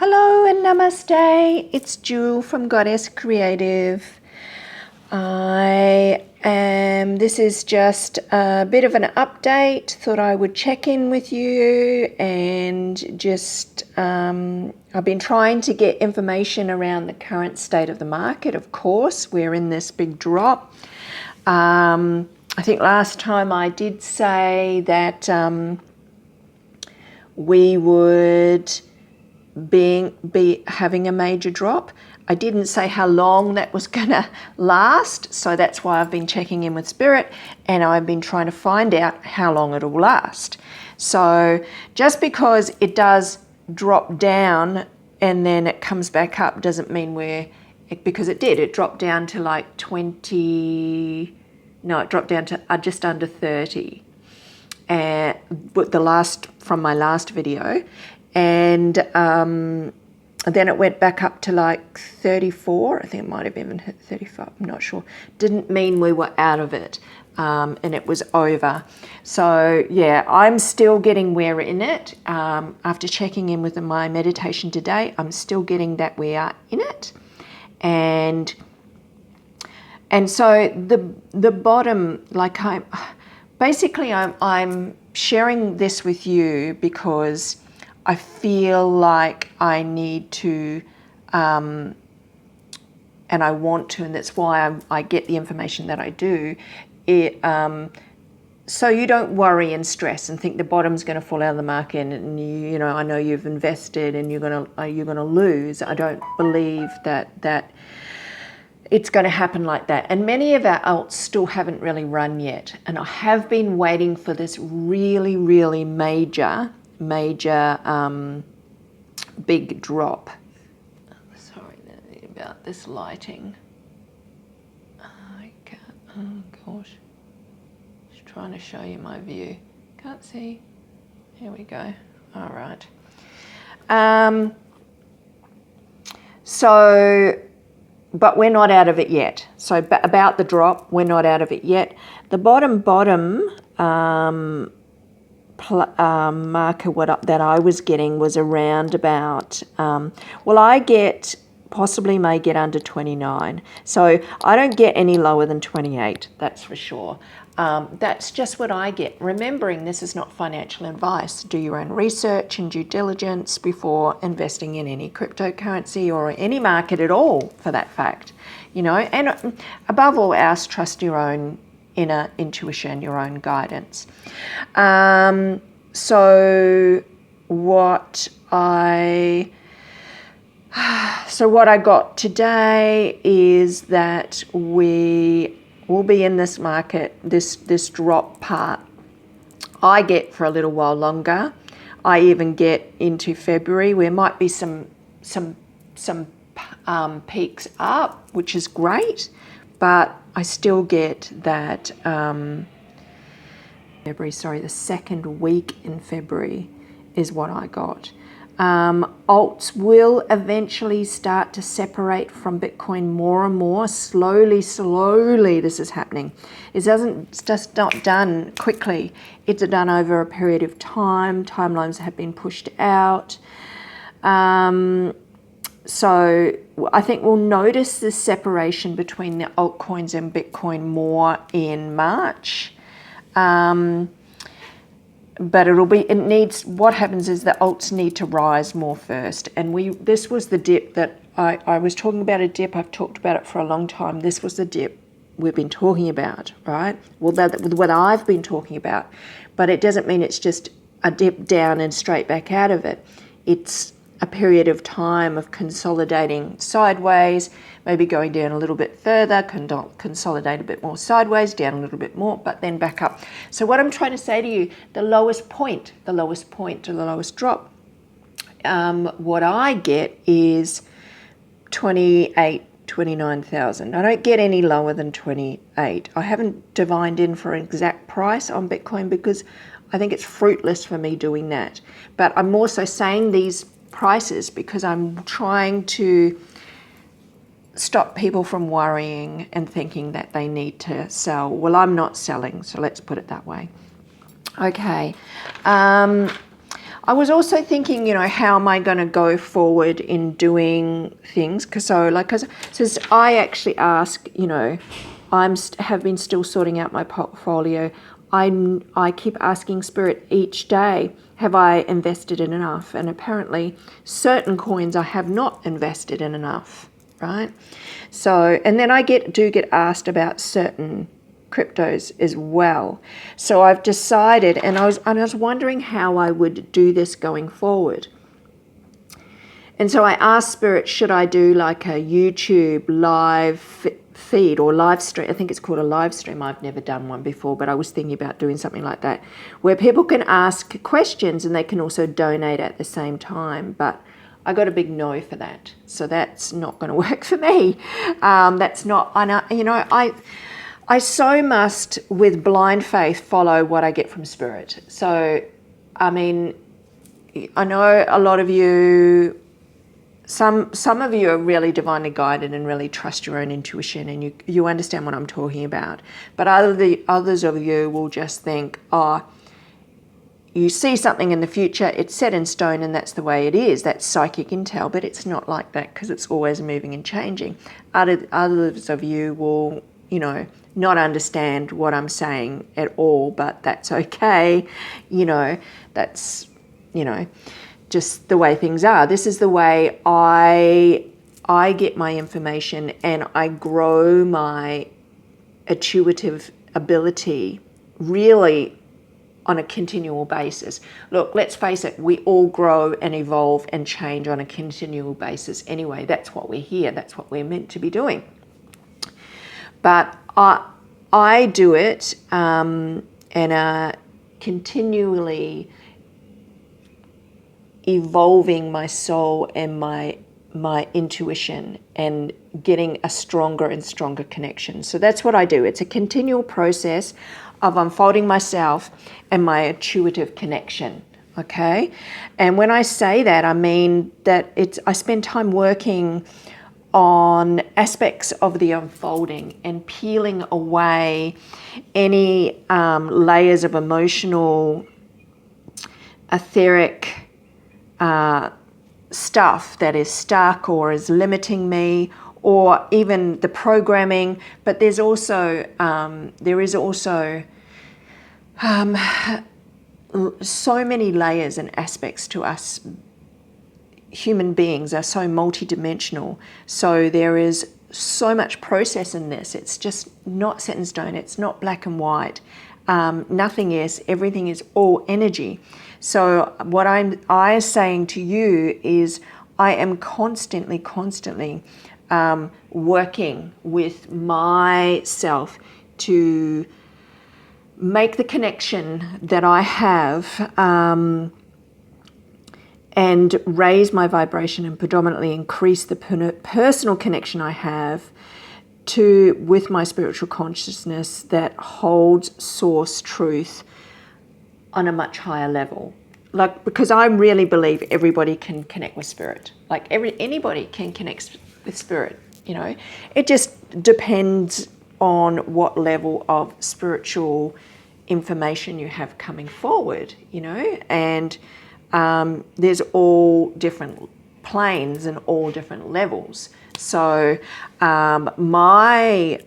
Hello and namaste. It's Jewel from Goddess Creative. This is just a bit of an update. Thought I would check in with you and just, I've been trying to get information around the current state of the market. Of course, we're in this big drop. I think last time I did say that we would be having a major drop. I didn't say how long that was going to last, so that's why I've been checking in with Spirit and I've been trying to find out how long it'll last. So just because it does drop down and then it comes back up doesn't mean because it dropped down to like it dropped down to just under 30 from my last video, and then it went back up to like 34. I think it might have even hit 35. I'm not sure. Didn't mean we were out of it, and it was over. So yeah, I'm still getting we're in it. After checking in with my meditation today, I'm still getting that we are in it, and so the bottom, like I'm sharing this with you because I feel like I need to, and I want to, and that's why I get the information that I do, so you don't worry and stress and think the bottom's going to fall out of the market and you know, I know you've invested and you're going to lose. I don't believe that it's going to happen like that. And many of our alts still haven't really run yet. And I have been waiting for this really, really major big drop. Sorry about this lighting. I can't, oh gosh. Just trying to show you my view. Can't see. Here we go. All right. But we're not out of it yet. So about the drop, we're not out of it yet. The bottom marker that I was getting was around about, may get under 29. So I don't get any lower than 28, that's for sure. That's just what I get. Remembering this is not financial advice. Do your own research and due diligence before investing in any cryptocurrency or any market at all, for that fact. You know, and above all else, trust your own inner intuition, your own guidance. So what I got today is that we will be in this market, this drop part. I get for a little while longer. I even get into February. There might be some peaks up, which is great, but I still get that the second week in February is what I got. Alts will eventually start to separate from Bitcoin more and more. Slowly this is happening. It's just not done quickly. It's done over a period of time. Timelines have been pushed out. So I think we'll notice this separation between the altcoins and Bitcoin more in March. But what happens is the alts need to rise more first. And this was the dip that I was talking about, a dip. I've talked about it for a long time. This was the dip we've been talking about, right? Well, what I've been talking about. But it doesn't mean it's just a dip down and straight back out of it. It's a period of time of consolidating sideways, maybe going down a little bit further, consolidate a bit more sideways, down a little bit more, but then back up. So what I'm trying to say to you, the lowest point to the lowest drop, what I get is 29,000. I don't get any lower than 28. I haven't divined in for an exact price on Bitcoin because I think it's fruitless for me doing that. But I'm also saying these prices because I'm trying to stop people from worrying and thinking that they need to sell. Well, I'm not selling, so let's put it that way. Okay. I was also thinking, how am I going to go forward in doing things? Because I actually ask, have been still sorting out my portfolio. I keep asking Spirit each day, have I invested in enough? And apparently certain coins I have not invested in enough, right? So, and then I do get asked about certain cryptos as well. So I've decided, and I was wondering how I would do this going forward. And so I asked Spirit, should I do like a YouTube live feed or live stream? I think it's called a live stream. I've never done one before, but I was thinking about doing something like that, where people can ask questions and they can also donate at the same time. But I got a big no for that. So that's not going to work for me. That's not, I so must, with blind faith, follow what I get from Spirit. So, I mean, I know a lot of you, some of you are really divinely guided and really trust your own intuition, and you understand what I'm talking about. But others of you will just think, you see something in the future, it's set in stone, and that's the way it is. That's psychic intel, but it's not like that because it's always moving and changing. Others of you will, not understand what I'm saying at all, but that's okay. That's, just the way things are. This is the way I get my information, and I grow my intuitive ability really on a continual basis. Look, let's face it, we all grow and evolve and change on a continual basis anyway. That's what we're here. That's what we're meant to be doing. But I do it and continually evolving my soul and my intuition and getting a stronger and stronger connection. So that's what I do. It's a continual process of unfolding myself and my intuitive connection. Okay? And when I say that, I mean that I spend time working on aspects of the unfolding and peeling away any layers of emotional, etheric stuff that is stuck or is limiting me, or even the programming. But there is also so many layers and aspects to us. Human beings are so multidimensional, so there is so much process in this. It's just not set in stone. It's not black and white. Nothing is. Everything is all energy. So what I am saying to you is, I am constantly working with myself to make the connection that I have. And raise my vibration and predominantly increase the personal connection I have with my spiritual consciousness that holds source truth on a much higher level. Because I really believe everybody can connect with spirit. Anybody can connect with spirit, It just depends on what level of spiritual information you have coming forward, and there's all different planes and all different levels. So my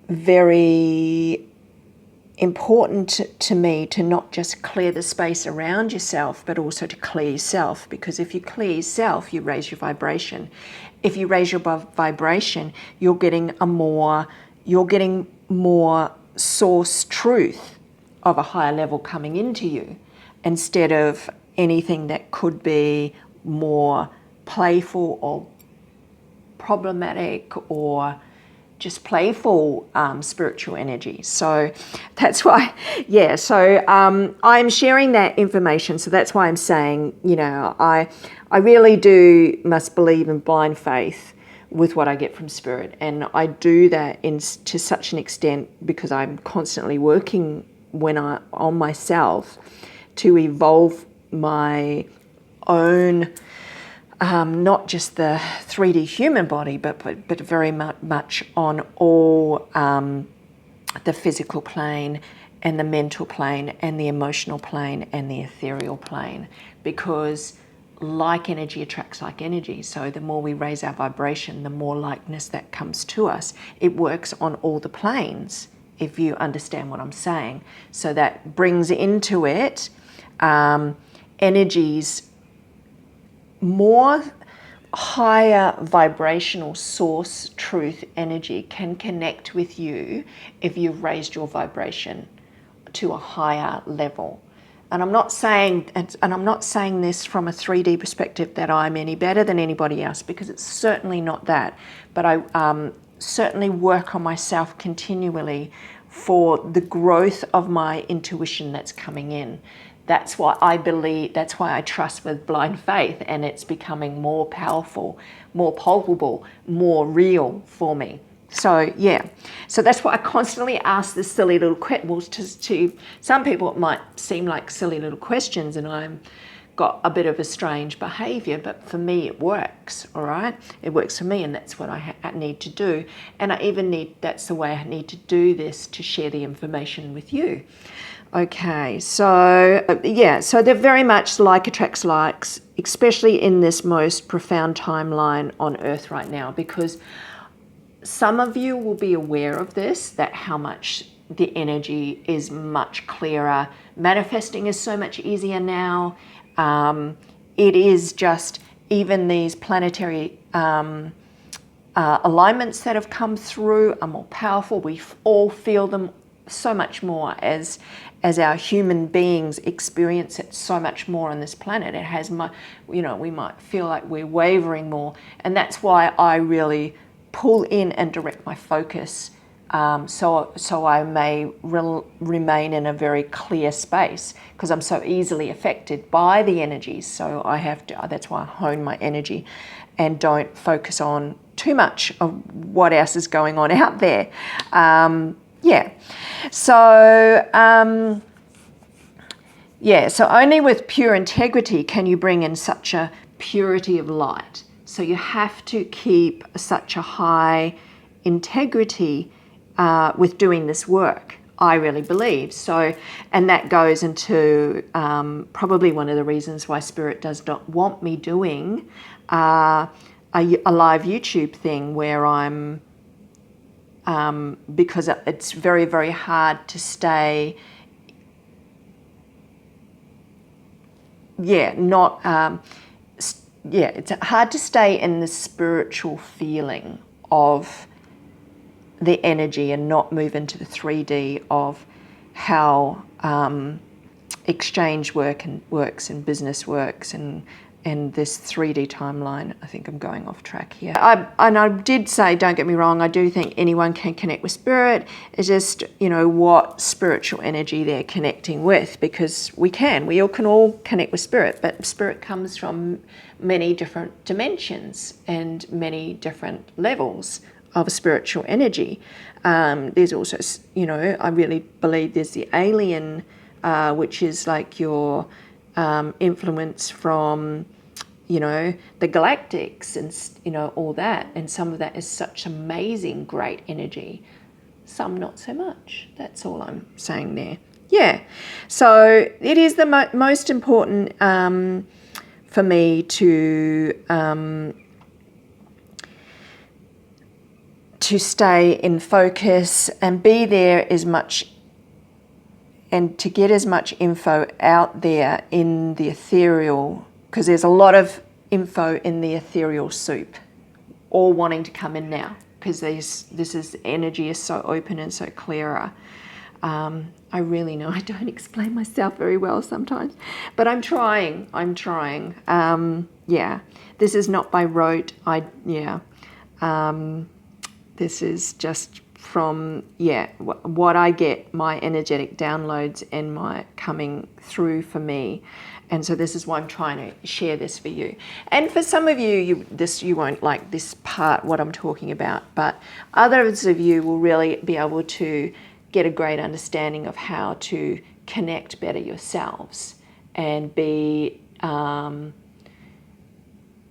very important to me to not just clear the space around yourself, but also to clear yourself. Because if you clear yourself, you raise your vibration. If you raise your vibration, you're getting more source truth of a higher level coming into you, instead of anything that could be more playful or problematic or just playful spiritual energy. So that's why, so I'm sharing that information. So that's why I'm saying, I really must believe in blind faith with what I get from spirit. And I do that to such an extent because I'm constantly working on myself to evolve my own, not just the 3D human body, but very much on all the physical plane and the mental plane and the emotional plane and the ethereal plane, because like energy attracts like energy. So the more we raise our vibration, the more likeness that comes to us. It works on all the planes, if you understand what I'm saying. So that brings into it energies, more higher vibrational source truth energy can connect with you if you've raised your vibration to a higher level. And I'm not saying this from a 3D perspective that I'm any better than anybody else, because it's certainly not that. But I certainly work on myself continually for the growth of my intuition that's coming in. That's why I believe, that's why I trust with blind faith, and it's becoming more powerful, more palpable, more real for me. So yeah, so that's why I constantly ask this silly little questions. To some people it might seem like silly little questions and I'm got a bit of a strange behavior, but for me it works, all right? It works for me, and that's what I need to do. And I even that's the way I need to do this, to share the information with you. Okay, so yeah, so they're very much like attracts likes, especially in this most profound timeline on Earth right now, because some of you will be aware of this, that how much the energy is much clearer. Manifesting is so much easier now. It is just, even these planetary alignments that have come through are more powerful. We all feel them so much more as our human beings experience it so much more on this planet. It has, we might feel like we're wavering more, and that's why I really pull in and direct my focus, so I may remain in a very clear space, because I'm so easily affected by the energies. So I have to, that's why I hone my energy and don't focus on too much of what else is going on out there. So only with pure integrity can you bring in such a purity of light. So you have to keep such a high integrity with doing this work, I really believe. So, and that goes into probably one of the reasons why Spirit does not want me doing a live YouTube thing where I'm, because it's very, very hard to stay, it's hard to stay in the spiritual feeling of the energy and not move into the 3D of how exchange works and business works and this 3D timeline. I think I'm going off track here. I did say, don't get me wrong, I do think anyone can connect with Spirit. It's just, what spiritual energy they're connecting with, because we all can all connect with Spirit, but Spirit comes from many different dimensions and many different levels of spiritual energy. There's also, I really believe there's the alien, which is like your influence from, the galactics and, all that. And some of that is such amazing, great energy. Some not so much. That's all I'm saying there. Yeah. So it is the most important for me to stay in focus and be there as much, and to get as much info out there in the ethereal, because there's a lot of info in the ethereal soup, all wanting to come in now, because energy is so open and so clearer. I really know I don't explain myself very well sometimes, but I'm trying. This is not by rote. This is just from, what I get, my energetic downloads and my coming through for me. And so this is why I'm trying to share this for you. And for some of you, you won't like this part, what I'm talking about, but others of you will really be able to get a great understanding of how to connect better yourselves and be in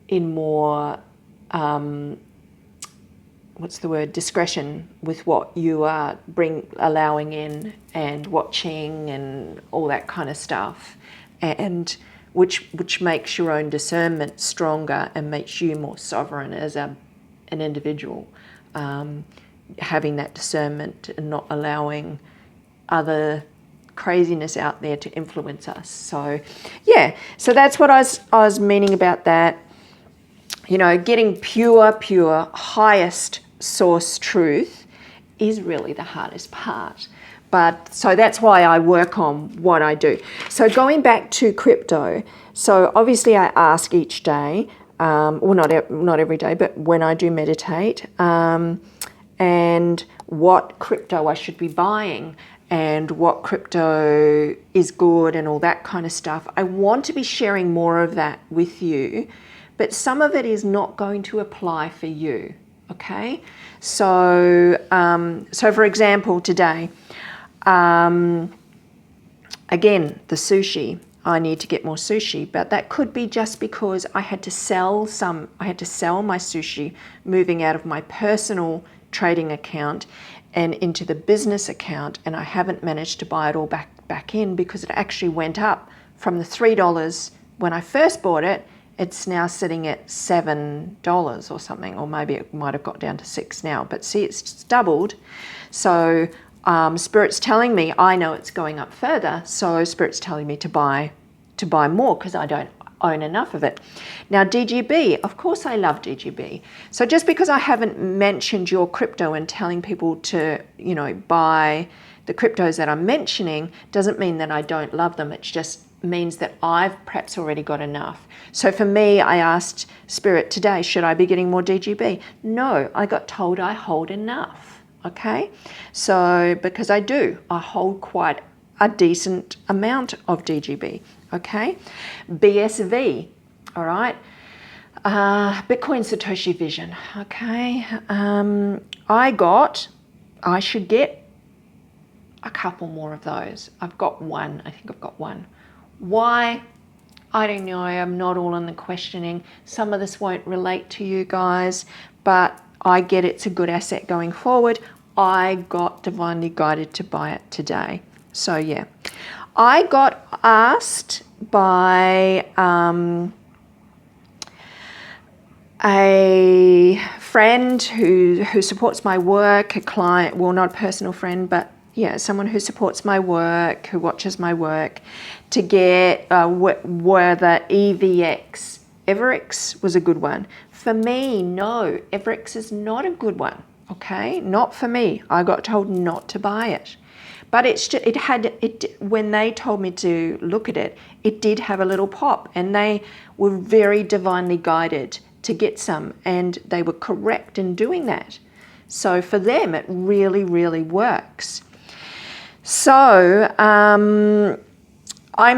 more what's the word, discretion with what you are allowing in and watching and all that kind of stuff, and which makes your own discernment stronger and makes you more sovereign as an individual, having that discernment and not allowing other craziness out there to influence us. So yeah, so that's what I was meaning about that. You know, getting pure, highest source truth is really the hardest part. But so that's why I work on what I do. So going back to crypto, so obviously I ask each day, well, not every day, but when I do meditate, and what crypto I should be buying and what crypto is good and all that kind of stuff. I want to be sharing more of that with you, but some of it is not going to apply for you, okay? So, so for example, today, again, the sushi, I need to get more sushi, but that could be just because I had to sell my sushi, moving out of my personal trading account and into the business account, and I haven't managed to buy it all back in because it actually went up from the $3 when I first bought it. It's now sitting at $7 or something, or maybe it might have got down to $6 now, but see, it's doubled. So Spirit's telling me, I know it's going up further, so Spirit's telling me to buy more because I don't own enough of it. Now DGB, of course I love DGB. So just because I haven't mentioned your crypto and telling people to, you know, buy the cryptos that I'm mentioning doesn't mean that I don't love them. It just means that I've perhaps already got enough. So for me, I asked Spirit today, should I be getting more DGB? No, I got told I hold enough. Okay, so because I hold quite a decent amount of DGB. Okay, BSV, all right, Bitcoin Satoshi Vision. Okay, I should get a couple more of those. I've got one. I think I've got one. Why? I don't know. I'm not all in the questioning. Some of this won't relate to you guys, but I get it's a good asset going forward. I got divinely guided to buy it today. So yeah, I got asked by a friend who supports my work, a client, well, not a personal friend, but yeah, someone who supports my work, who watches my work, to get whether EVX. Everix was a good one. For me, no, Everix is not a good one, okay? Not for me. I got told not to buy it. But when they told me to look at it, it did have a little pop, and they were very divinely guided to get some, and they were correct in doing that. So for them, it really, really works. So I'm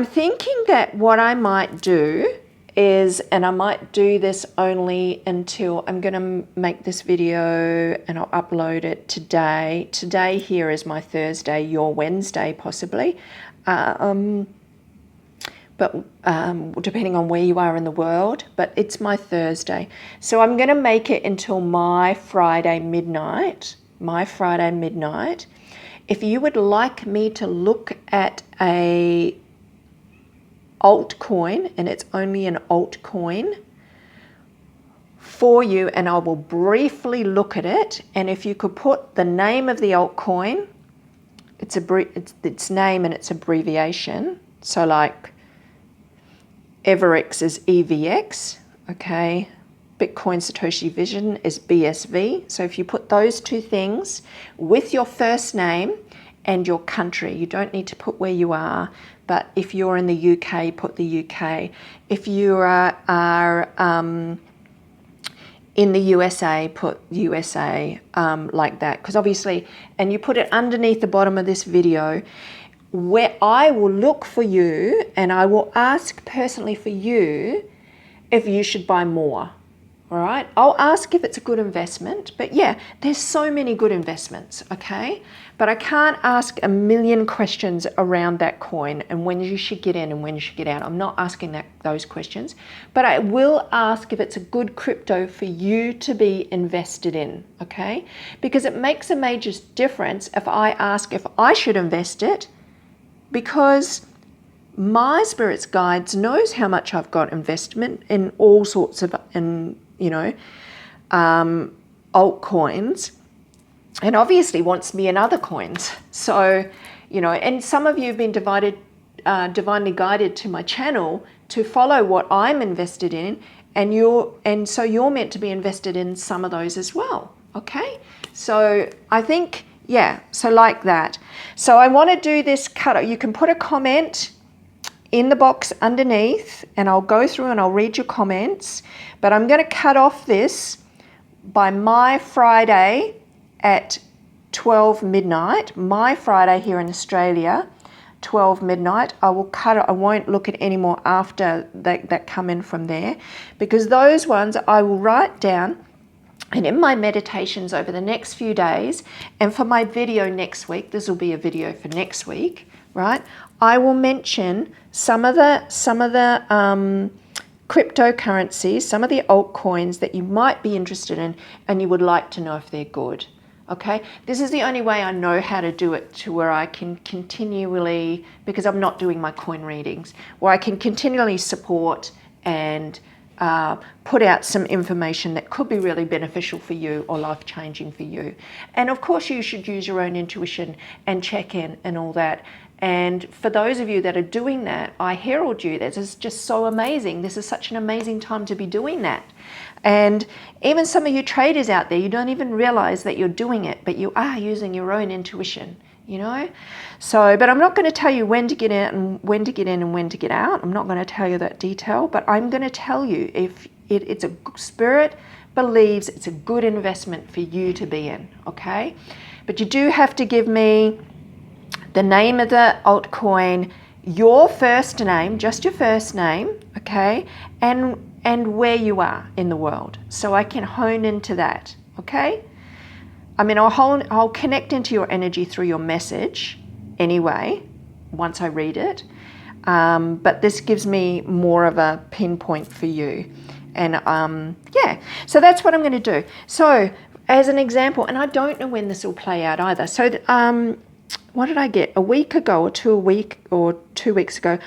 thinking that what I might do is, and I might do this only until I'm going to make this video and I'll upload it today. Today here is my Thursday, your Wednesday possibly. But depending on where you are in the world, but it's my Thursday. So I'm going to make it until my Friday midnight. If you would like me to look at a altcoin, and it's only an altcoin for you, and I will briefly look at it, and if you could put the name of the altcoin, its name and its abbreviation, so like Everix is EVX, okay, Bitcoin Satoshi Vision is BSV. So if you put those two things with your first name and your country, you don't need to put where you are, but if you're in the UK, put the UK. If you are in the USA, put USA, like that. Because obviously, and you put it underneath the bottom of this video, where I will look for you and I will ask personally for you if you should buy more. All right, I'll ask if it's a good investment, but yeah, there's so many good investments, okay? But I can't ask a million questions around that coin and when you should get in and when you should get out. I'm not asking those questions, but I will ask if it's a good crypto for you to be invested in, okay? Because it makes a major difference if I ask if I should invest it, because my spirits guides knows how much I've got investment in all sorts of altcoins, and obviously wants me in other coins. So, and some of you have been divinely guided to my channel to follow what I'm invested in, and so you're meant to be invested in some of those as well. Okay, so I think, yeah, so like that. So I want to do this cut. You can put a comment in the box underneath and I'll go through and I'll read your comments, but I'm going to cut off this by my Friday at 12 midnight, my Friday here in Australia, 12 midnight. I will cut it. I won't look at any more after that come in from there, because those ones I will write down, and in my meditations over the next few days, and for my video next week, this will be a video for next week, right? I will mention some of the cryptocurrencies, some of the altcoins that you might be interested in and you would like to know if they're good. Okay, this is the only way I know how to do it, to where I can continually, because I'm not doing my coin readings, where I can continually support and put out some information that could be really beneficial for you or life-changing for you. And of course you should use your own intuition and check in and all that. And for those of you that are doing that, I herald you. This is just so amazing. This is such an amazing time to be doing that. And even some of you traders out there, you don't even realize that you're doing it, but you are using your own intuition, So, but I'm not going to tell you when to get in and when to get in and when to get out. I'm not going to tell you that detail, but I'm going to tell you if it's a spirit believes it's a good investment for you to be in, okay? But you do have to give me the name of the altcoin, your first name, just your first name, okay, and where you are in the world, so I can hone into that, okay? I mean, I'll connect into your energy through your message anyway, once I read it, but this gives me more of a pinpoint for you, and yeah, so that's what I'm going to do. So, as an example, and I don't know when this will play out either, so what did I get? A week ago or 2 weeks ago.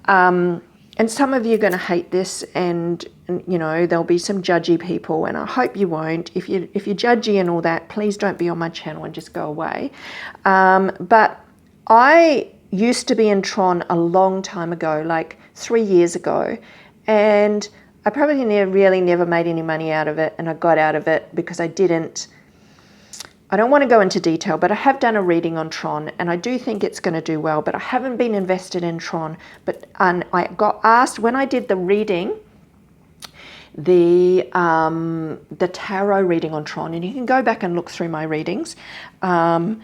And some of you are going to hate this, and there'll be some judgy people, and I hope you won't. If you're judgy and all that, please don't be on my channel and just go away. But I used to be in Tron a long time ago, like 3 years ago, and I probably really never made any money out of it, and I got out of it because I don't want to go into detail, but I have done a reading on Tron, and I do think it's going to do well, but I haven't been invested in Tron. And I got asked when I did the reading, the tarot reading on Tron, and you can go back and look through my readings. I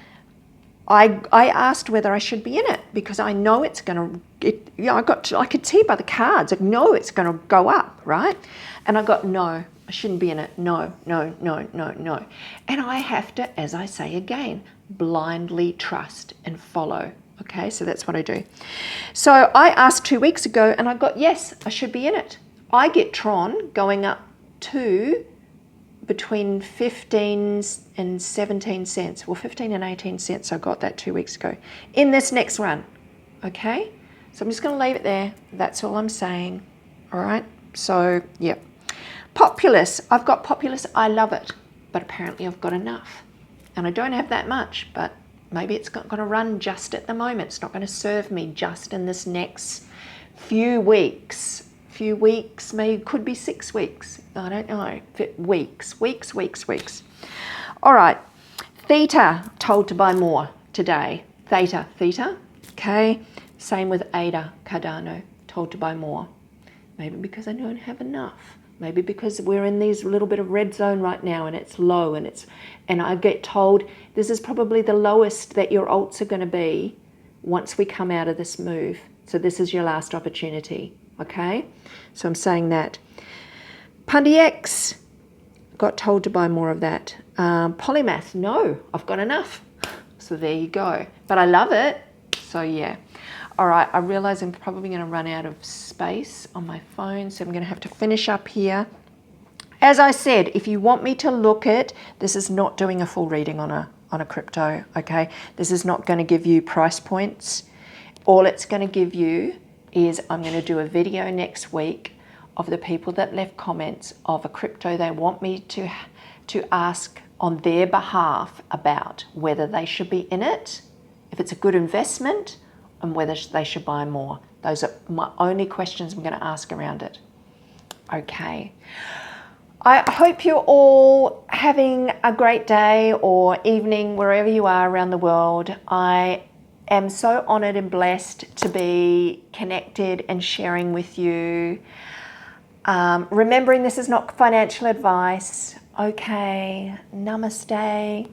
asked whether I should be in it, because I know it's going to, I could see by the cards, I know it's going to go up, right? And I got, no, I shouldn't be in it. No. And I have to, as I say again, blindly trust and follow. Okay, so that's what I do. So I asked 2 weeks ago and I got, yes, I should be in it. I get Tron going up to between 15 and 17 cents. Well, 15 and 18 cents, I got that 2 weeks ago in this next run. Okay, so I'm just going to leave it there. That's all I'm saying. All right, so yeah. Populous, I've got Populous, I love it, but apparently I've got enough. And I don't have that much, but maybe it's not going to run just at the moment. It's not going to serve me just in this next few weeks, maybe could be 6 weeks. I don't know, weeks. All right, Theta, told to buy more today. Theta, okay. Same with Ada, Cardano, told to buy more. Maybe because I don't have enough. Maybe because we're in these little bit of red zone right now and it's low, and I get told this is probably the lowest that your alts are going to be once we come out of this move. So this is your last opportunity, okay? So I'm saying that. PundyX, got told to buy more of that. Polymath, no, I've got enough. So there you go. But I love it. So yeah. All right, I realize I'm probably going to run out of space on my phone, so I'm going to have to finish up here. As I said, if you want me to look at, this is not doing a full reading on a crypto, okay? This is not going to give you price points. All it's going to give you is I'm going to do a video next week of the people that left comments of a crypto they want me to ask on their behalf about whether they should be in it, if it's a good investment, and whether they should buy more. Those are my only questions I'm going to ask around it. Okay. I hope you're all having a great day or evening wherever you are around the world. I am so honored and blessed to be connected and sharing with you. Remembering this is not financial advice. Okay, namaste.